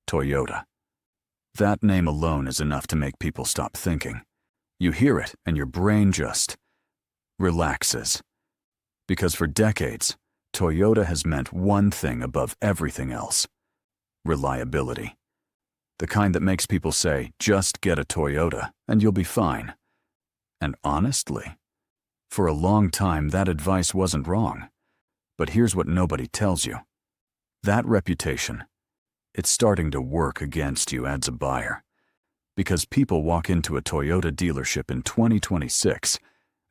Toyota. That name alone is enough to make people stop thinking. You hear it and your brain just relaxes. Because for decades, Toyota has meant one thing above everything else: reliability. The kind that makes people say, just get a Toyota and you'll be fine. And honestly, for a long time that advice wasn't wrong. But here's what nobody tells you. That reputation, it's starting to work against you as a buyer. Because people walk into a Toyota dealership in 2026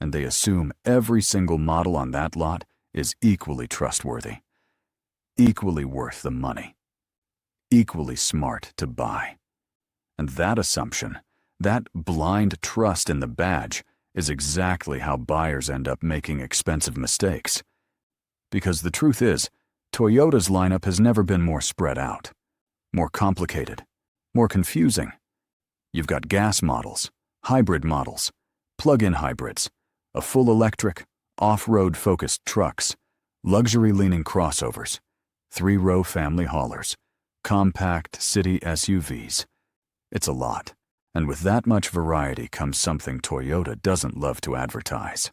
and they assume every single model on that lot is equally trustworthy, equally worth the money, equally smart to buy. And that assumption, that blind trust in the badge, is exactly how buyers end up making expensive mistakes. Because the truth is, Toyota's lineup has never been more spread out, more complicated, more confusing. You've got gas models, hybrid models, plug-in hybrids, a full electric, off-road focused trucks, luxury-leaning crossovers, 3-row family haulers, compact city SUVs. It's a lot, and with that much variety comes something Toyota doesn't love to advertise: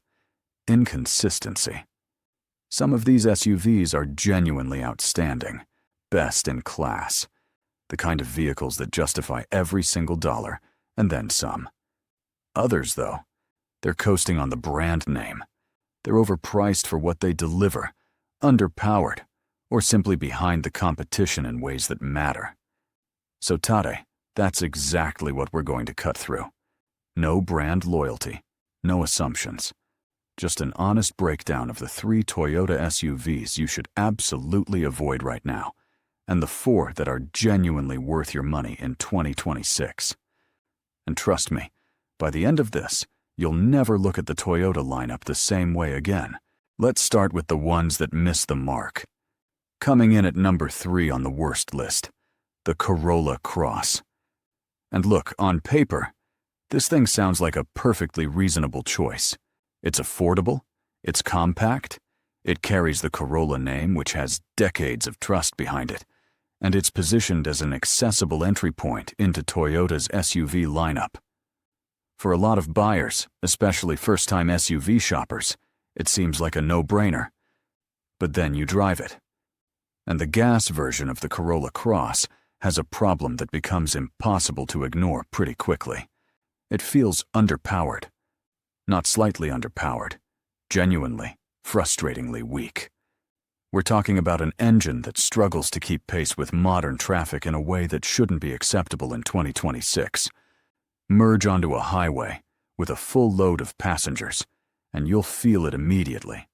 inconsistency. Some of these SUVs are genuinely outstanding, best in class, the kind of vehicles that justify every single dollar, and then some. Others, though, they're coasting on the brand name. They're overpriced for what they deliver, underpowered, or simply behind the competition in ways that matter. So Tade, that's exactly what we're going to cut through. No brand loyalty, no assumptions. Just an honest breakdown of the 3 Toyota SUVs you should absolutely avoid right now, and the 4 that are genuinely worth your money in 2026. And trust me, by the end of this, you'll never look at the Toyota lineup the same way again. Let's start with the ones that miss the mark. Coming in at number 3 on the worst list, the Corolla Cross. And look, on paper, this thing sounds like a perfectly reasonable choice. It's affordable, it's compact, it carries the Corolla name, which has decades of trust behind it, and it's positioned as an accessible entry point into Toyota's SUV lineup. For a lot of buyers, especially first-time SUV shoppers, it seems like a no-brainer. But then you drive it. And the gas version of the Corolla Cross has a problem that becomes impossible to ignore pretty quickly. It feels underpowered. Not slightly underpowered, genuinely, frustratingly weak. We're talking about an engine that struggles to keep pace with modern traffic in a way that shouldn't be acceptable in 2026. Merge onto a highway with a full load of passengers, and you'll feel it immediately.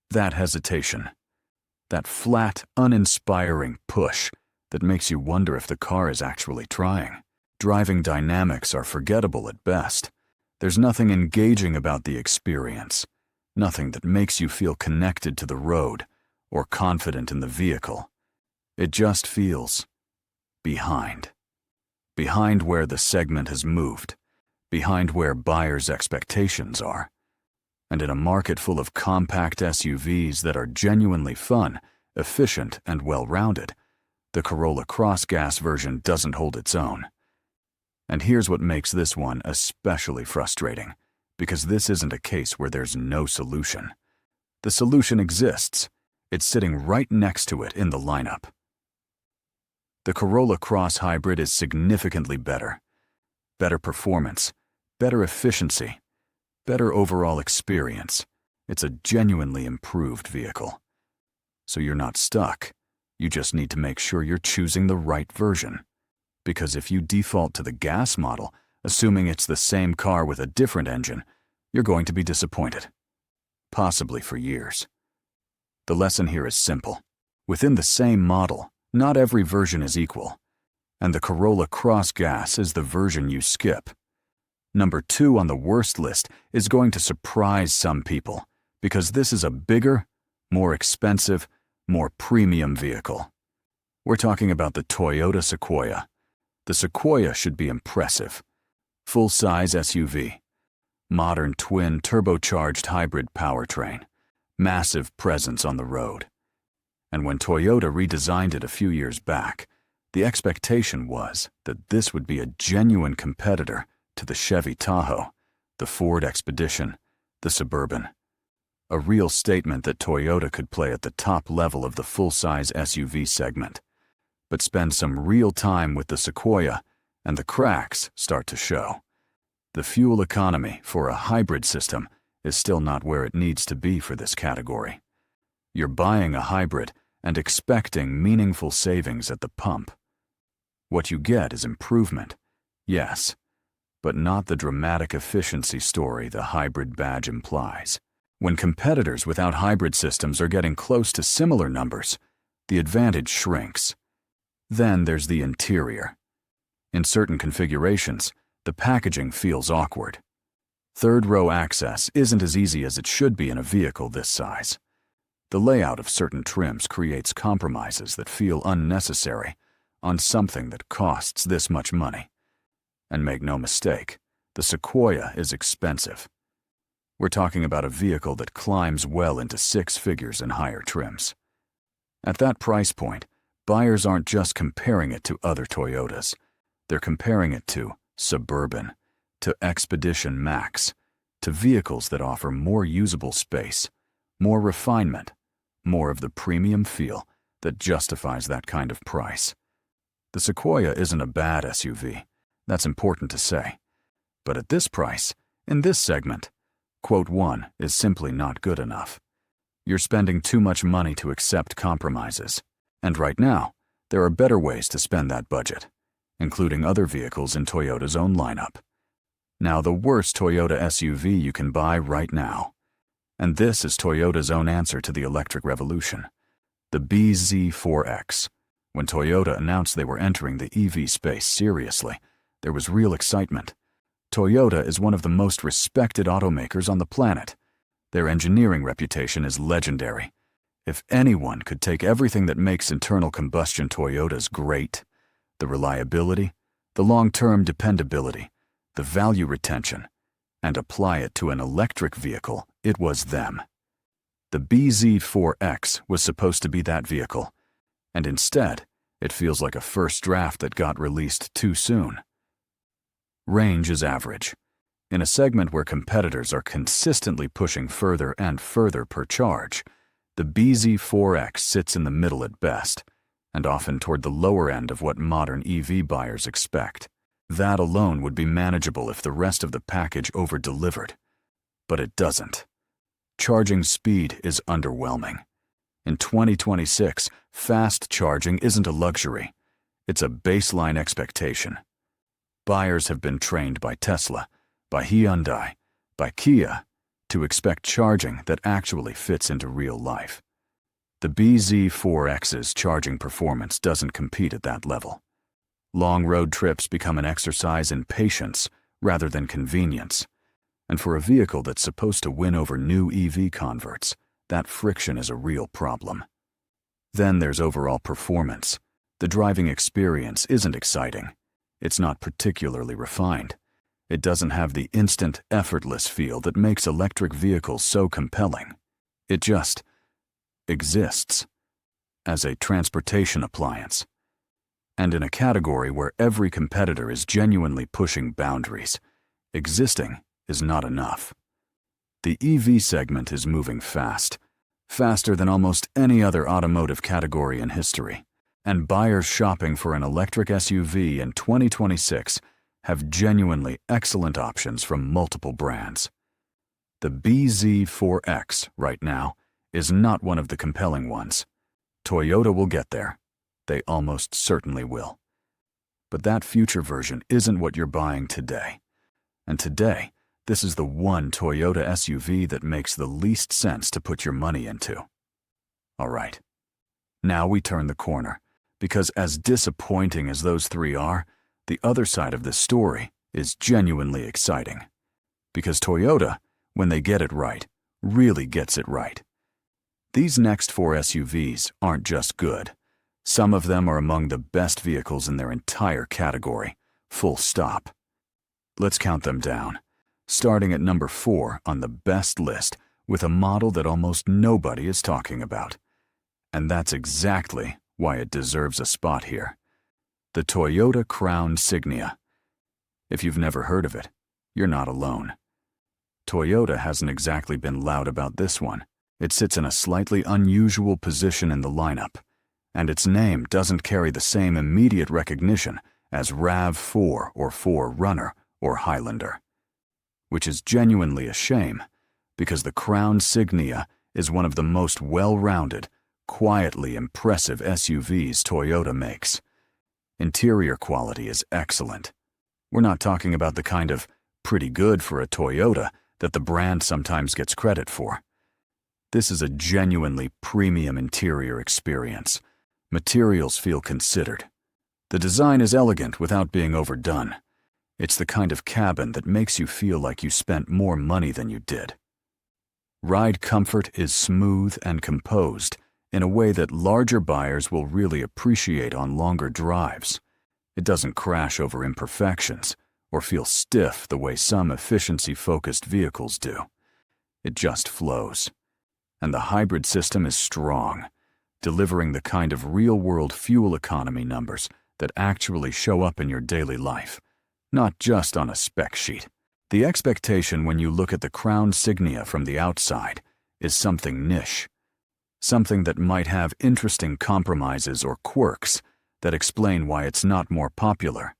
That hesitation, that flat, uninspiring push that makes you wonder if the car is actually trying. Driving dynamics are forgettable at best. There's nothing engaging about the experience, nothing that makes you feel connected to the road or confident in the vehicle. It just feels behind. Behind where the segment has moved, behind where buyers' expectations are. And in a market full of compact SUVs that are genuinely fun, efficient, and well-rounded, the Corolla Cross gas version doesn't hold its own. And here's what makes this one especially frustrating, because this isn't a case where there's no solution. The solution exists. It's sitting right next to it in the lineup. The Corolla Cross Hybrid is significantly better. Better performance, better efficiency, better overall experience. It's a genuinely improved vehicle. So you're not stuck. You just need to make sure you're choosing the right version. Because if you default to the gas model, assuming it's the same car with a different engine, you're going to be disappointed. Possibly for years. The lesson here is simple. Within the same model, not every version is equal, and the Corolla Cross Gas is the version you skip. Number 2 on the worst list is going to surprise some people, because this is a bigger, more expensive, more premium vehicle. We're talking about the Toyota Sequoia. The Sequoia should be impressive. Full-size SUV, modern twin turbocharged hybrid powertrain, massive presence on the road. And when Toyota redesigned it a few years back, The expectation was that this would be a genuine competitor to the Chevy Tahoe, the Ford Expedition, the Suburban. A real statement that Toyota could play at the top level of the full-size SUV segment. But spend some real time with the Sequoia, and the cracks start to show. The fuel economy for a hybrid system is still not where it needs to be for this category. You're buying a hybrid and expecting meaningful savings at the pump. What you get is improvement, yes, but not the dramatic efficiency story the hybrid badge implies. When competitors without hybrid systems are getting close to similar numbers, the advantage shrinks. Then there's the interior. In certain configurations, the packaging feels awkward. Third-row access isn't as easy as it should be in a vehicle this size. The layout of certain trims creates compromises that feel unnecessary on something that costs this much money. And make no mistake, the Sequoia is expensive. We're talking about a vehicle that climbs well into six figures in higher trims. At that price point, buyers aren't just comparing it to other Toyotas. They're comparing it to Suburban, to Expedition Max, to vehicles that offer more usable space, more refinement, more of the premium feel that justifies that kind of price. The Sequoia isn't a bad SUV, that's important to say. But at this price, in this segment, quote one is simply not good enough. You're spending too much money to accept compromises. And right now, there are better ways to spend that budget, including other vehicles in Toyota's own lineup. Now, the worst Toyota SUV you can buy right now. And this is Toyota's own answer to the electric revolution. The bZ4X. When Toyota announced they were entering the EV space seriously, there was real excitement. Toyota is one of the most respected automakers on the planet. Their engineering reputation is legendary. If anyone could take everything that makes internal combustion Toyotas great, the reliability, the long-term dependability, the value retention, and apply it to an electric vehicle, it was them. The bZ4X was supposed to be that vehicle, and instead, it feels like a first draft that got released too soon. Range is average. In a segment where competitors are consistently pushing further and further per charge, the bZ4X sits in the middle at best, and often toward the lower end of what modern EV buyers expect. That alone would be manageable if the rest of the package over-delivered. But it doesn't. Charging speed is underwhelming. In 2026, fast charging isn't a luxury. It's a baseline expectation. Buyers have been trained by Tesla, by Hyundai, by Kia, to expect charging that actually fits into real life. The bZ4X's charging performance doesn't compete at that level. Long road trips become an exercise in patience rather than convenience. And for a vehicle that's supposed to win over new EV converts, that friction is a real problem. Then there's overall performance. The driving experience isn't exciting. It's not particularly refined. It doesn't have the instant, effortless feel that makes electric vehicles so compelling. It just exists as a transportation appliance. And in a category where every competitor is genuinely pushing boundaries, existing is not enough. The EV segment is moving fast, faster than almost any other automotive category in history, and buyers shopping for an electric SUV in 2026 have genuinely excellent options from multiple brands. The bZ4X right now is not one of the compelling ones. Toyota will get there. They almost certainly will. But that future version isn't what you're buying today. And today, this is the one Toyota SUV that makes the least sense to put your money into. All right. Now we turn the corner, because as disappointing as those three are, the other side of this story is genuinely exciting. Because Toyota, when they get it right, really gets it right. These next four SUVs aren't just good. Some of them are among the best vehicles in their entire category, full stop. Let's count them down, starting at number 4 on the best list with a model that almost nobody is talking about. And that's exactly why it deserves a spot here. the Toyota Crown Signia. If you've never heard of it, you're not alone. Toyota hasn't exactly been loud about this one. It sits in a slightly unusual position in the lineup, and its name doesn't carry the same immediate recognition as RAV4 or 4Runner or Highlander, which is genuinely a shame because the Crown Signia is one of the most well-rounded, quietly impressive SUVs Toyota makes. Interior quality is excellent. We're not talking about the kind of pretty good for a Toyota that the brand sometimes gets credit for. This is a genuinely premium interior experience. Materials feel considered. The design is elegant without being overdone. It's the kind of cabin that makes you feel like you spent more money than you did. Ride comfort is smooth and composed in a way that larger buyers will really appreciate on longer drives. It doesn't crash over imperfections or feel stiff the way some efficiency-focused vehicles do. It just flows. And the hybrid system is strong, delivering the kind of real-world fuel economy numbers that actually show up in your daily life, not just on a spec sheet. The expectation when you look at the Crown Signia from the outside is something niche, something that might have interesting compromises or quirks that explain why it's not more popular.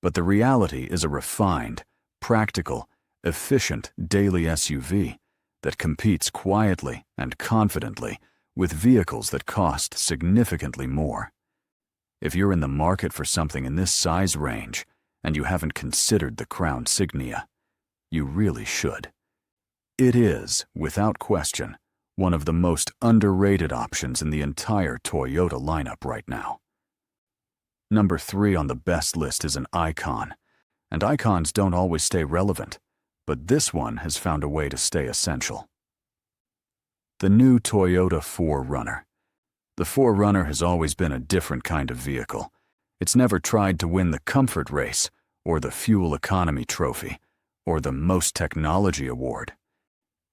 But the reality is a refined, practical, efficient daily SUV that competes quietly and confidently with vehicles that cost significantly more. If you're in the market for something in this size range and you haven't considered the Crown Signia, you really should. It is, without question, one of the most underrated options in the entire Toyota lineup right now. Number 3 on the best list is an icon, and icons don't always stay relevant, but this one has found a way to stay essential. The new Toyota 4Runner. The 4Runner has always been a different kind of vehicle. It's never tried to win the comfort race, or the fuel economy trophy, or the most technology award.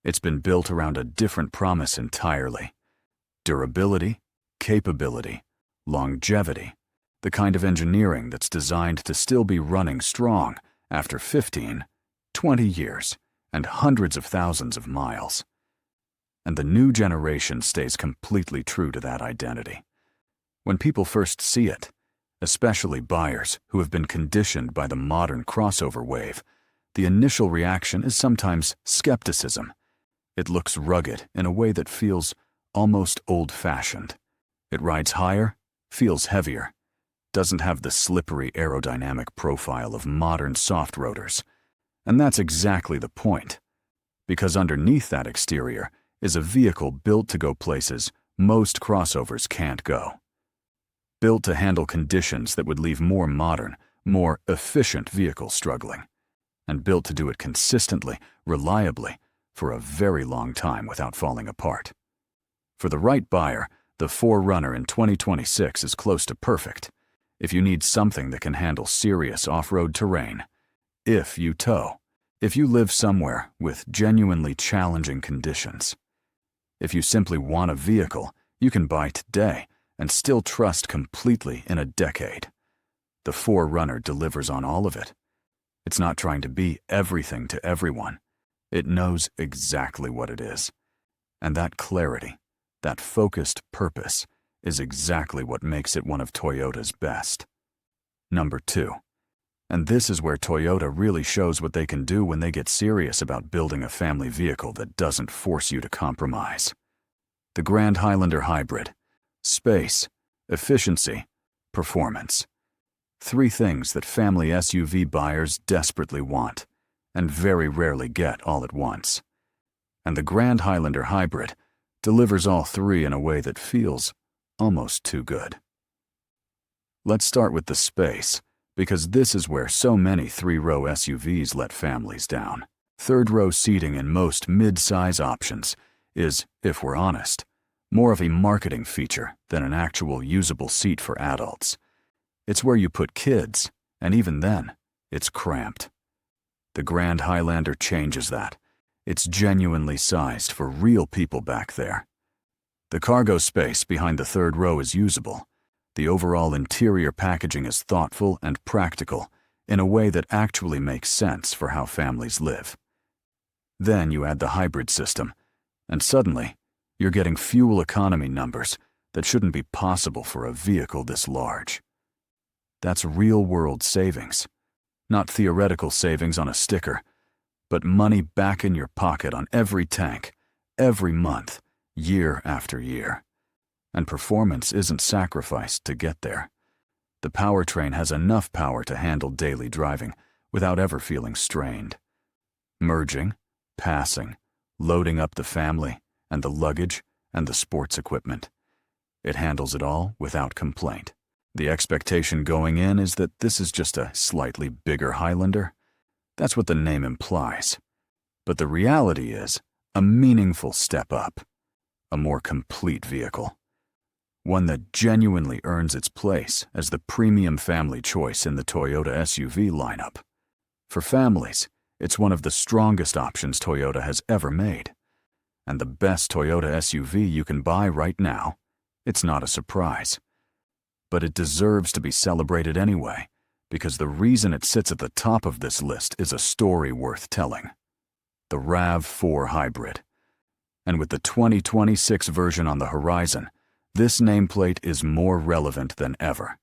It's been built around a different promise entirely. Durability, capability, longevity, the kind of engineering that's designed to still be running strong after 15, 20 years and hundreds of thousands of miles. And the new generation stays completely true to that identity. When people first see it, especially buyers who have been conditioned by the modern crossover wave, the initial reaction is sometimes skepticism. It looks rugged in a way that feels almost old-fashioned. It rides higher, feels heavier, doesn't have the slippery aerodynamic profile of modern soft rotors. And that's exactly the point, because underneath that exterior is a vehicle built to go places most crossovers can't go. Built to handle conditions that would leave more modern, more efficient vehicles struggling, and built to do it consistently, reliably, for a very long time without falling apart. For the right buyer, the 4Runner in 2026 is close to perfect. If you need something that can handle serious off-road terrain, if you tow, if you live somewhere with genuinely challenging conditions, if you simply want a vehicle you can buy today and still trust completely in a decade, the 4Runner delivers on all of it. It's not trying to be everything to everyone. It knows exactly what it is. And that clarity, that focused purpose, is exactly what makes it one of Toyota's best. Number 2. And this is where Toyota really shows what they can do when they get serious about building a family vehicle that doesn't force you to compromise. The Grand Highlander Hybrid. Space, efficiency, performance. 3 things that family SUV buyers desperately want, and very rarely get all at once. And the Grand Highlander Hybrid delivers all 3 in a way that feels almost too good. Let's start with the space, because this is where so many 3-row SUVs let families down. 3rd-row seating in most mid-size options is, if we're honest, more of a marketing feature than an actual usable seat for adults. It's where you put kids, and even then, it's cramped. The Grand Highlander changes that. It's genuinely sized for real people back there. The cargo space behind the 3rd row is usable. The overall interior packaging is thoughtful and practical in a way that actually makes sense for how families live. Then you add the hybrid system, and suddenly, you're getting fuel economy numbers that shouldn't be possible for a vehicle this large. That's real-world savings, not theoretical savings on a sticker, but money back in your pocket on every tank, every month, year after year. And performance isn't sacrificed to get there. The powertrain has enough power to handle daily driving without ever feeling strained. Merging, passing, loading up the family and the luggage and the sports equipment. It handles it all without complaint. The expectation going in is that this is just a slightly bigger Highlander. That's what the name implies. But the reality is a meaningful step up, a more complete vehicle. One that genuinely earns its place as the premium family choice in the Toyota SUV lineup. For families, it's one of the strongest options Toyota has ever made. And the best Toyota SUV you can buy right now. It's not a surprise. But it deserves to be celebrated anyway, because the reason it sits at the top of this list is a story worth telling. The RAV4 Hybrid. And with the 2026 version on the horizon, this nameplate is more relevant than ever.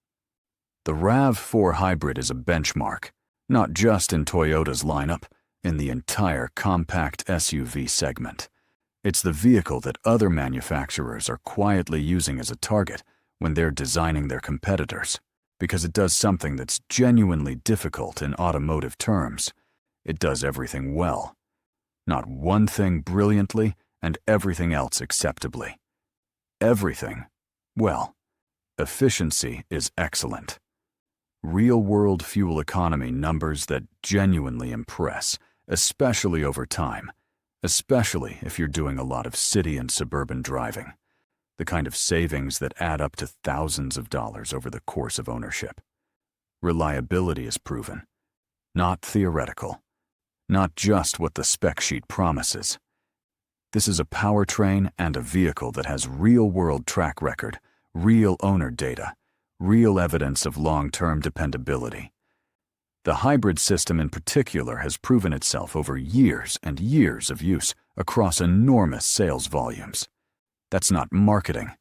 The RAV4 Hybrid is a benchmark, not just in Toyota's lineup, in the entire compact SUV segment. It's the vehicle that other manufacturers are quietly using as a target when they're designing their competitors, because it does something that's genuinely difficult in automotive terms. It does everything well. Not one thing brilliantly and everything else acceptably. Everything, well, efficiency is excellent. Real-world fuel economy numbers that genuinely impress, especially over time, especially if you're doing a lot of city and suburban driving, the kind of savings that add up to thousands of dollars over the course of ownership. Reliability is proven, not theoretical, not just what the spec sheet promises. This is a powertrain and a vehicle that has real-world track record, real owner data, real evidence of long-term dependability. The hybrid system in particular has proven itself over years and years of use across enormous sales volumes. That's not marketing,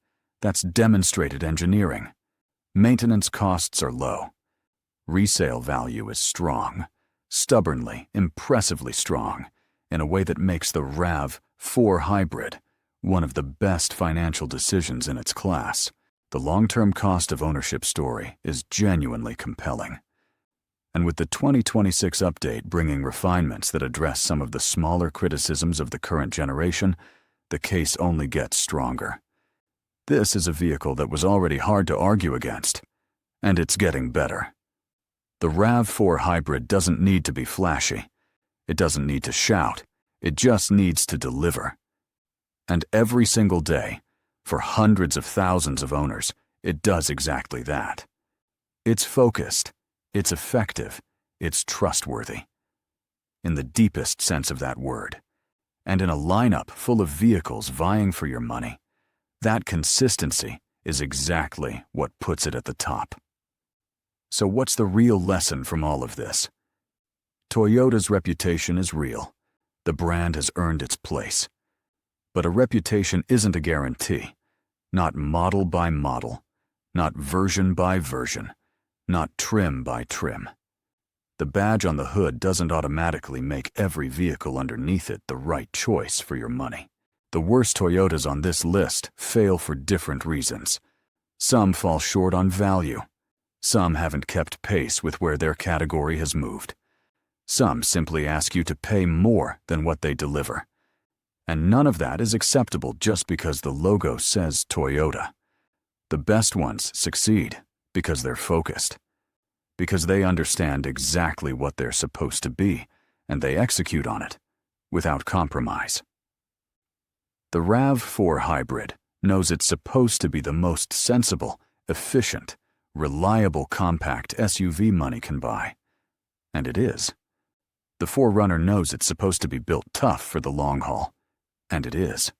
that's demonstrated engineering. Maintenance costs are low. Resale value is strong, stubbornly, impressively strong, in a way that makes the RAV4 Hybrid one of the best financial decisions in its class. The long-term cost of ownership story is genuinely compelling. And with the 2026 update bringing refinements that address some of the smaller criticisms of the current generation, the case only gets stronger. This is a vehicle that was already hard to argue against, and it's getting better. The RAV4 Hybrid doesn't need to be flashy. It doesn't need to shout. It just needs to deliver. And every single day, for hundreds of thousands of owners, it does exactly that. It's focused, it's effective, it's trustworthy. In the deepest sense of that word. And in a lineup full of vehicles vying for your money, that consistency is exactly what puts it at the top. So what's the real lesson from all of this? Toyota's reputation is real. The brand has earned its place. But a reputation isn't a guarantee. Not model by model, not version by version, not trim by trim. The badge on the hood doesn't automatically make every vehicle underneath it the right choice for your money. The worst Toyotas on this list fail for different reasons. Some fall short on value. Some haven't kept pace with where their category has moved. Some simply ask you to pay more than what they deliver. And none of that is acceptable just because the logo says Toyota. The best ones succeed because they're focused, because they understand exactly what they're supposed to be, and they execute on it without compromise. The RAV4 Hybrid knows it's supposed to be the most sensible, efficient, reliable compact SUV money can buy. And it is. The 4Runner knows it's supposed to be built tough for the long haul. And it is.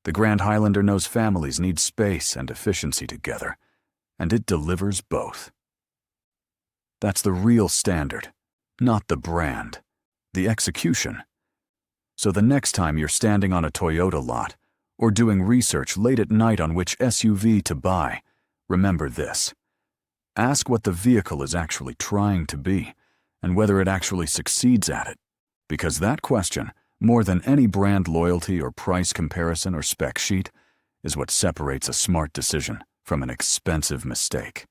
The Grand Highlander knows families need space and efficiency together. and it delivers both. That's the real standard, not the brand, the execution. So the next time you're standing on a Toyota lot or doing research late at night on which SUV to buy, remember this. Ask what the vehicle is actually trying to be and whether it actually succeeds at it, because that question, more than any brand loyalty or price comparison or spec sheet, is what separates a smart decision from an expensive mistake.